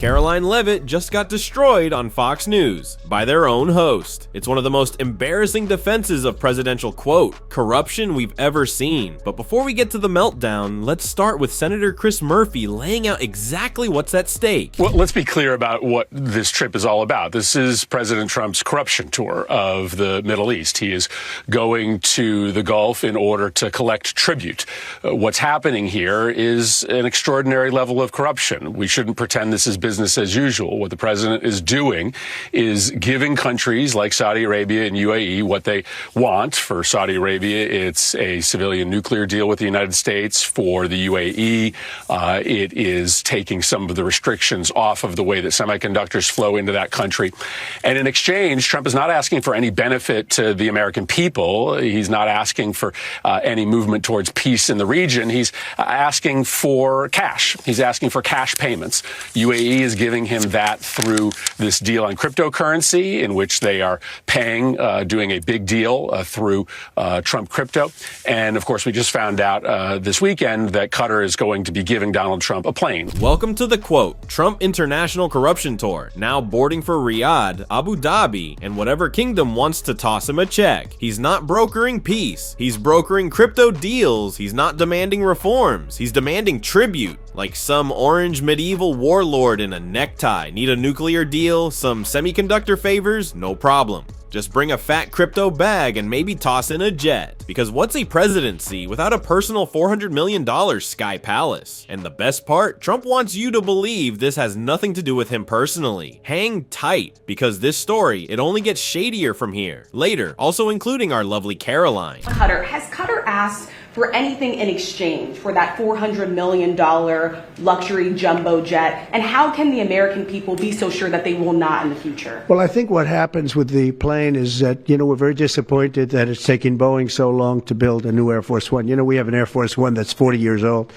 Karoline Leavitt just got destroyed on Fox News by their own host. It's one of the most embarrassing defenses of presidential, quote, corruption we've ever seen. But before we get to the meltdown, let's start with Senator Chris Murphy laying out exactly what's at stake. Well, let's be clear about what this trip is all about. This is President Trump's corruption tour of the Middle East. He is going to the Gulf in order to collect tribute. What's happening here is an extraordinary level of corruption. We shouldn't pretend this is business as usual. What the president is doing is giving countries like Saudi Arabia and UAE what they want. For Saudi Arabia, it's a civilian nuclear deal with the United States. For the UAE, it is taking some of the restrictions off of the way that semiconductors flow into that country. And in exchange, Trump is not asking for any benefit to the American people. He's not asking for any movement towards peace in the region. He's asking for cash. He's asking for cash payments. UAE is giving him that through this deal on cryptocurrency, in which they are paying, doing a big deal through Trump crypto. And of course, we just found out this weekend that Qatar is going to be giving Donald Trump a plane. Welcome to the, quote, Trump International Corruption Tour, now boarding for Riyadh, Abu Dhabi, and whatever kingdom wants to toss him a check. He's not brokering peace. He's brokering crypto deals. He's not demanding reforms. He's demanding tribute. Like some orange medieval warlord in a necktie. Need a nuclear deal? Some semiconductor favors? No problem. Just bring a fat crypto bag and maybe toss in a jet. Because what's a presidency without a personal $400 million Sky Palace? And the best part, Trump wants you to believe this has nothing to do with him personally. Hang tight, because this story, it only gets shadier from here. Later, also including our lovely Karoline. Has Qatar asked for anything in exchange for that $400 million luxury jumbo jet? And how can the American people be so sure that they will not in the future? Well, I think what happens with the plane is that, we're very disappointed that it's taking Boeing so long to build a new Air Force One. We have an Air Force One that's 40 years old.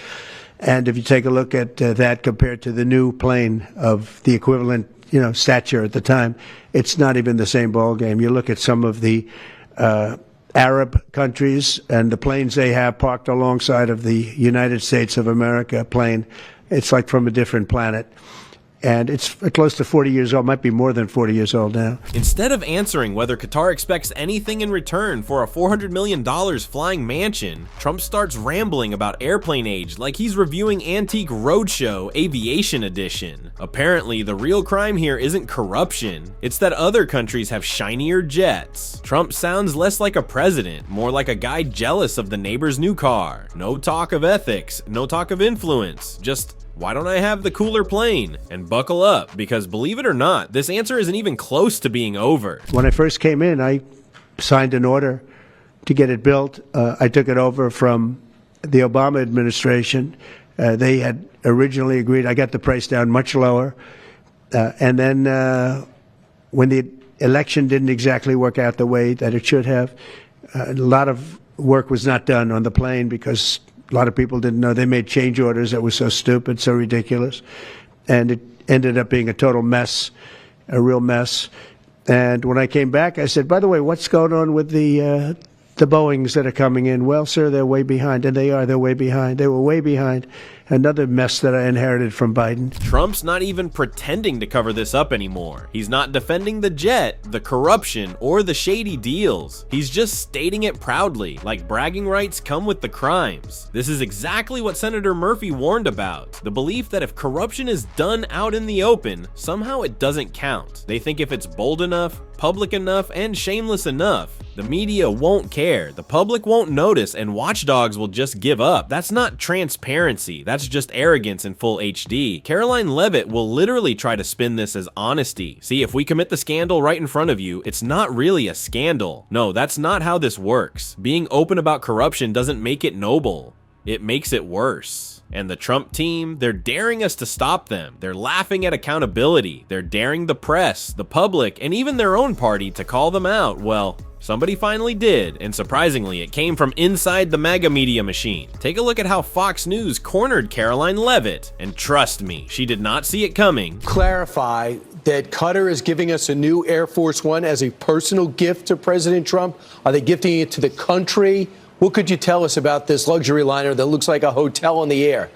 And if you take a look at that compared to the new plane of the equivalent, stature at the time, it's not even the same ballgame. You look at some of the Arab countries and the planes they have parked alongside of the United States of America plane, it's like from a different planet. And it's close to 40 years old, might be more than 40 years old now. Instead of answering whether Qatar expects anything in return for a $400 million flying mansion, Trump starts rambling about airplane age like he's reviewing Antique Roadshow Aviation Edition. Apparently, the real crime here isn't corruption, it's that other countries have shinier jets. Trump sounds less like a president, more like a guy jealous of the neighbor's new car. No talk of ethics, no talk of influence, just why don't I have the cooler plane? And buckle up, because believe it or not, this answer isn't even close to being over. When I first came in, I signed an order to get it built. I took it over from the Obama administration. They had originally agreed. I got the price down much lower. And then when the election didn't exactly work out the way that it should have, a lot of work was not done on the plane because a lot of people didn't know. They made change orders that were so stupid, so ridiculous. And it ended up being a total mess, a real mess. And when I came back, I said, by the way, what's going on with the Boeings that are coming in? Well, sir, they're way behind. And they're way behind. They were way behind. Another mess that I inherited from Biden. Trump's not even pretending to cover this up anymore. He's not defending the jet, the corruption, or the shady deals. He's just stating it proudly, like bragging rights come with the crimes. This is exactly what Senator Murphy warned about. The belief that if corruption is done out in the open, somehow it doesn't count. They think if it's bold enough, public enough, and shameless enough, the media won't care, the public won't notice, and watchdogs will just give up. That's not transparency, that's just arrogance in full HD. Karoline Leavitt will literally try to spin this as honesty. See, if we commit the scandal right in front of you, it's not really a scandal. No, that's not how this works. Being open about corruption doesn't make it noble. It makes it worse. And the Trump team, they're daring us to stop them. They're laughing at accountability. They're daring the press, the public, and even their own party to call them out. Well, somebody finally did, and surprisingly, it came from inside the MAGA media machine. Take a look at how Fox News cornered Karoline Leavitt, and trust me, she did not see it coming. Clarify that Qatar is giving us a new Air Force One as a personal gift to President Trump. Are they gifting it to the country? What could you tell us about this luxury liner that looks like a hotel in the air?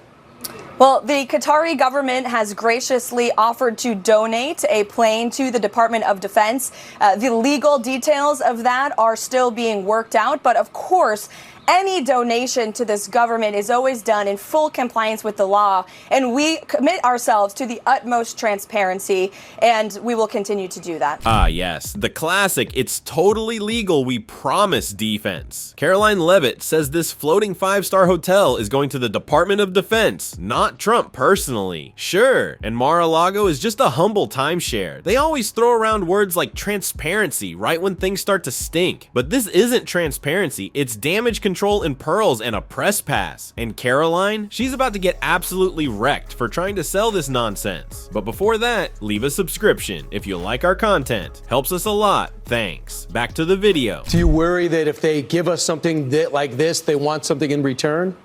Well, the Qatari government has graciously offered to donate a plane to the Department of Defense. The legal details of that are still being worked out, but of course, any donation to this government is always done in full compliance with the law, and we commit ourselves to the utmost transparency, and we will continue to do that. Ah, yes, the classic, it's totally legal, we promise defense. Karoline Leavitt says this floating 5-star hotel is going to the Department of Defense, not Trump personally. Sure, and Mar-a-Lago is just a humble timeshare. They always throw around words like transparency right when things start to stink, but this isn't transparency, it's damage control and pearls and a press pass. And Karoline, she's about to get absolutely wrecked for trying to sell this nonsense. But before that, leave a subscription if you like our content. Helps us a lot. Thanks. Back to the video. Do you worry that if they give us something like this, they want something in return?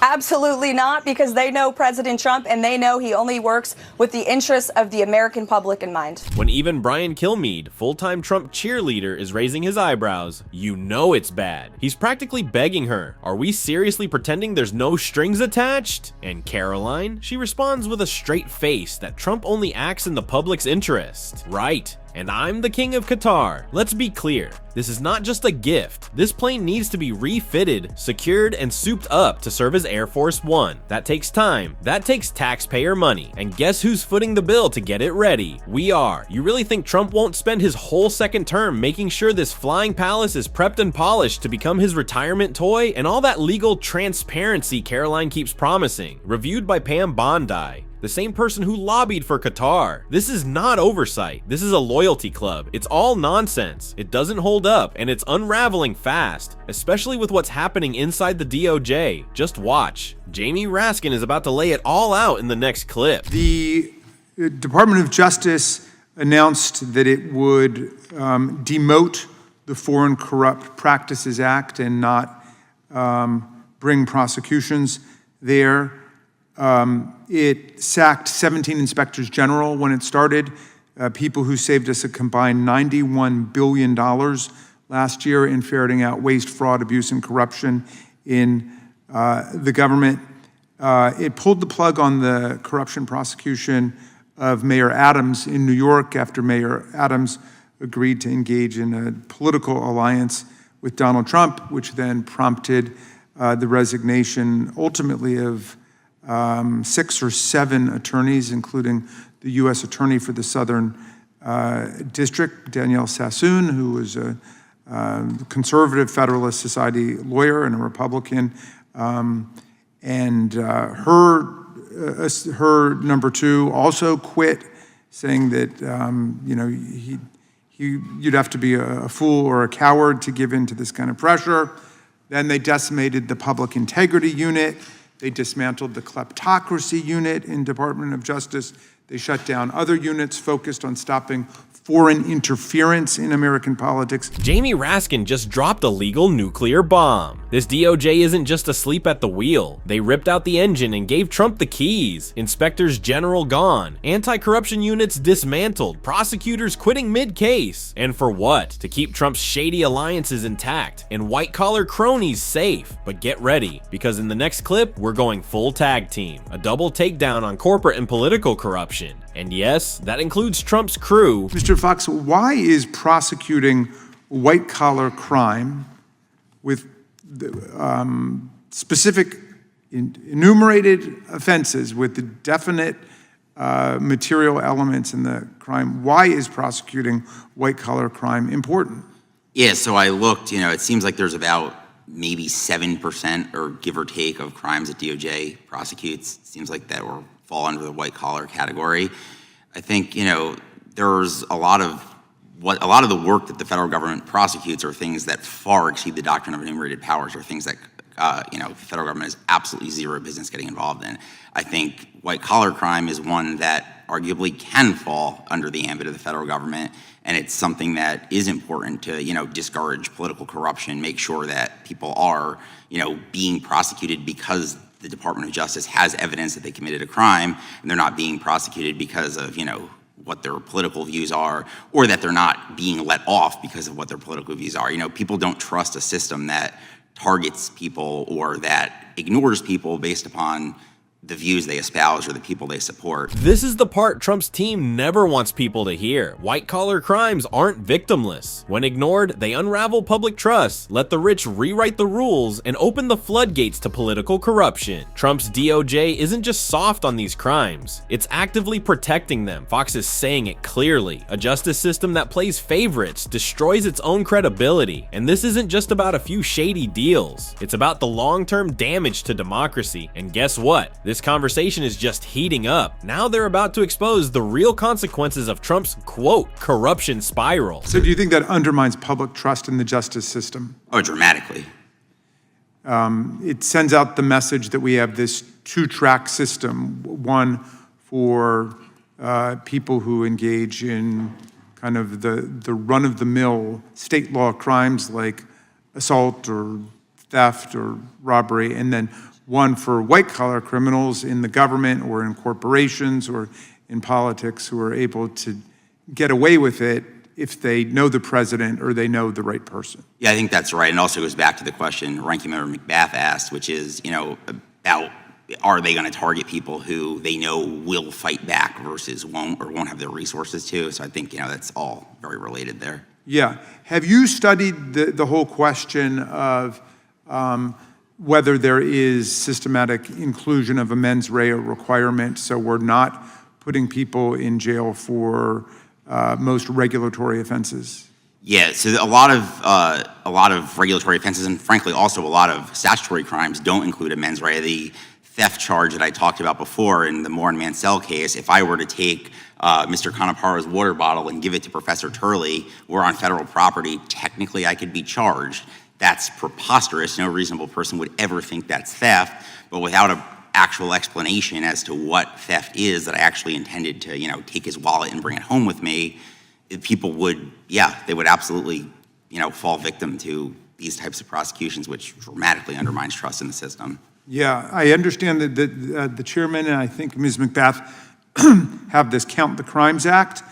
Absolutely not, because they know President Trump and they know he only works with the interests of the American public in mind. When even Brian Kilmeade, full-time Trump cheerleader, is raising his eyebrows, you know it's bad. He's practically begging her, are we seriously pretending there's no strings attached? And Karoline, she responds with a straight face that Trump only acts in the public's interest. Right. And I'm the king of Qatar. Let's be clear, this is not just a gift. This plane needs to be refitted, secured, and souped up to serve as Air Force One. That takes time, that takes taxpayer money. And guess who's footing the bill to get it ready? We are. You really think Trump won't spend his whole second term making sure this flying palace is prepped and polished to become his retirement toy? And all that legal transparency Karoline keeps promising. Reviewed by Pam Bondi, the same person who lobbied for Qatar. This is not oversight. This is a loyalty club. It's all nonsense. It doesn't hold up, and it's unraveling fast, especially with what's happening inside the DOJ. Just watch. Jamie Raskin is about to lay it all out in the next clip. The Department of Justice announced that it would demote the Foreign Corrupt Practices Act and not bring prosecutions there. It sacked 17 inspectors general when it started, people who saved us a combined $91 billion last year in ferreting out waste, fraud, abuse, and corruption in the government. It pulled the plug on the corruption prosecution of Mayor Adams in New York after Mayor Adams agreed to engage in a political alliance with Donald Trump, which then prompted the resignation ultimately of 6 or 7 attorneys, including the U.S. Attorney for the Southern District, Danielle Sassoon, who was a conservative Federalist Society lawyer and a Republican. Her number 2 also quit, saying that you'd have to be a fool or a coward to give in to this kind of pressure. Then they decimated the Public Integrity Unit. They dismantled the kleptocracy unit in Department of Justice. They shut down other units focused on stopping foreign interference in American politics. Jamie Raskin just dropped a legal nuclear bomb. This DOJ isn't just asleep at the wheel. They ripped out the engine and gave Trump the keys. Inspectors general gone. Anti-corruption units dismantled. Prosecutors quitting mid-case. And for what? To keep Trump's shady alliances intact and white-collar cronies safe. But get ready, because in the next clip, we're going full tag team. A double takedown on corporate and political corruption. And yes, that includes Trump's crew. Mr. Fox, why is prosecuting white-collar crime with specific enumerated offenses with the definite material elements in the crime, why is prosecuting white-collar crime important? Yeah, so I looked, it seems like there's about maybe 7% or give or take of crimes that DOJ prosecutes. It seems like that will fall under the white-collar category. I think, there's a lot of the work that the federal government prosecutes are things that far exceed the doctrine of enumerated powers, or things that the federal government has absolutely zero business getting involved in. I think white-collar crime is one that arguably can fall under the ambit of the federal government, and it's something that is important to, discourage political corruption, make sure that people are, being prosecuted because the Department of Justice has evidence that they committed a crime, and they're not being prosecuted because of, what their political views are, or that they're not being let off because of what their political views are. People don't trust a system that targets people or that ignores people based upon the views they espouse or the people they support. This is the part Trump's team never wants people to hear. White-collar crimes aren't victimless. When ignored, they unravel public trust, let the rich rewrite the rules, and open the floodgates to political corruption. Trump's DOJ isn't just soft on these crimes, it's actively protecting them. Fox is saying it clearly. A justice system that plays favorites destroys its own credibility. And this isn't just about a few shady deals. It's about the long-term damage to democracy. And guess what? This conversation is just heating up. Now they're about to expose the real consequences of Trump's, quote, corruption spiral. So do you think that undermines public trust in the justice system? Oh, dramatically. It sends out the message that we have this two-track system, one for people who engage in kind of the run-of-the-mill state law crimes like assault or theft or robbery, and then one for white-collar criminals in the government or in corporations or in politics who are able to get away with it if they know the president or they know the right person. Yeah, I think that's right. And also goes back to the question Ranking Member McBath asked, which is, about are they going to target people who they know will fight back versus won't or won't have the resources to? So I think, that's all very related there. Yeah. Have you studied the whole question of whether there is systematic inclusion of a mens rea requirement, so we're not putting people in jail for most regulatory offenses? Yeah, so a lot of regulatory offenses, and frankly also a lot of statutory crimes, don't include a mens rea. The theft charge that I talked about before in the Moore and Mansell case, if I were to take Mr. Canaparo's water bottle and give it to Professor Turley, we're on federal property, technically I could be charged. That's preposterous. No reasonable person would ever think that's theft, but without an actual explanation as to what theft is that I actually intended to, take his wallet and bring it home with me, people would, they would absolutely, fall victim to these types of prosecutions, which dramatically undermines trust in the system. Yeah, I understand that the chairman and I think Ms. McBath have this Count the Crimes Act,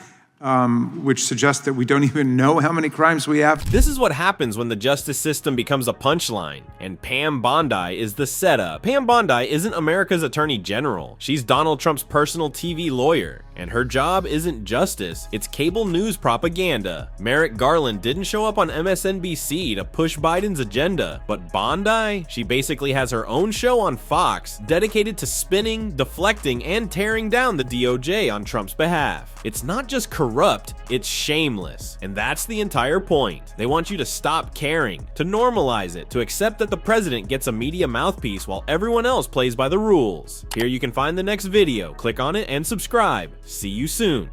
which suggests that we don't even know how many crimes we have. This is what happens when the justice system becomes a punchline, and Pam Bondi is the setup. Pam Bondi isn't America's Attorney General. She's Donald Trump's personal TV lawyer, and her job isn't justice, it's cable news propaganda. Merrick Garland didn't show up on MSNBC to push Biden's agenda, but Bondi, she basically has her own show on Fox dedicated to spinning, deflecting, and tearing down the DOJ on Trump's behalf. It's not just corrupt, it's shameless. And that's the entire point. They want you to stop caring, to normalize it, to accept that the president gets a media mouthpiece while everyone else plays by the rules. Here you can find the next video, click on it and subscribe. See you soon.